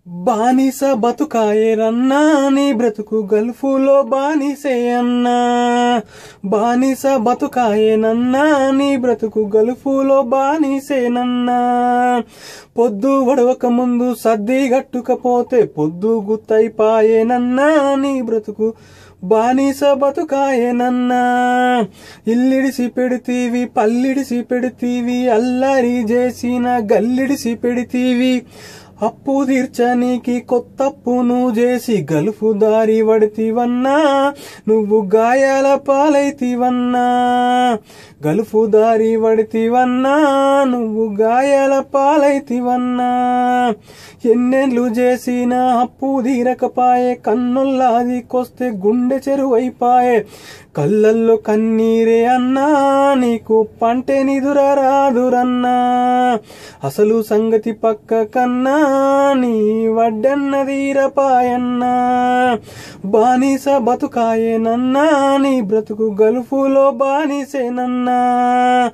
బానిస బతుకాయేరన్నా నీ బ్రతుకు గల్ఫులో బానిసే అన్నా. బానిస బతుకాయేనన్నా నీ బ్రతుకు గల్ఫులో బానిసేనన్నా. పొద్దు వడవక ముందు సర్ది గట్టుకపోతే పొద్దు గుత్తైపాయేనన్నా నీ బ్రతుకు బానిస బతుకాయేనన్నా. ఇల్లిడిసి పెడితీవి పల్లిడిసి పెడితీవి అల్లరి చేసిన గల్లిడిసి పెడితీవి. అప్పు తీర్చనీకి కొత్తప్పును చేసి గల్ఫు దారి వడితివన్నా నువ్వు గాయాల పాలైతివన్నా. గల్ఫు దారి వడితివన్నా నువ్వు గాయాల పాలైతివన్నా. ఎన్నెళ్ళు చేసిన అప్పు తీరకపాయే కన్నుల్లాదికొస్తే గుండె చెరువైపాయే. కళ్ళల్లో కన్నీరే అన్నా నీకు పంటే నిదుర రాదురన్నా. అసలు సంగతి పక్క కన్నా నీ వడ్డన్నదీరపాయన్నా. బానిస బతుకాయేనన్నా నీ బ్రతుకు గల్ఫులో బానిసేనన్నా.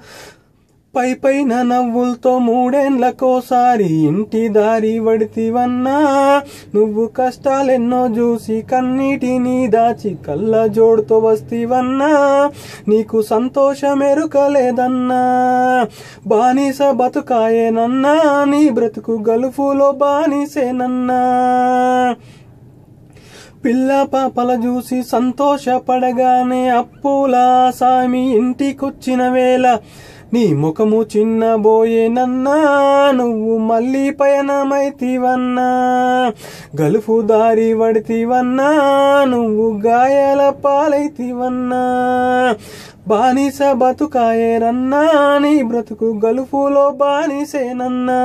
పై పైన నవ్వులతో మూడేండ్లకోసారి ఇంటి దారి వడితివన్నా. నువ్వు కష్టాలెన్నో చూసి కన్నీటిని దాచి కళ్ళ జోడుతో వస్తివన్నా. నీకు సంతోషమెరుకలేదన్నా. బానిస బతుకాయేనన్నా నీ బ్రతుకు గల్ఫులో బానిసేనన్నా. పిల్ల పాపల చూసి సంతోషపడగానే అప్పుల సామి ఇంటికొచ్చిన వేళ నీ ముఖము చిన్నబోయేనన్నా. నువ్వు మళ్ళీ పయనమైతివన్నా. గల్ఫు దారి వడితివన్నా నువ్వు గాయాల పాలైతివన్నా. బానిస బతుకాయేరన్నా నీ బ్రతుకు గల్ఫులో బానిసేనన్నా.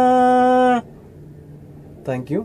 Thank you.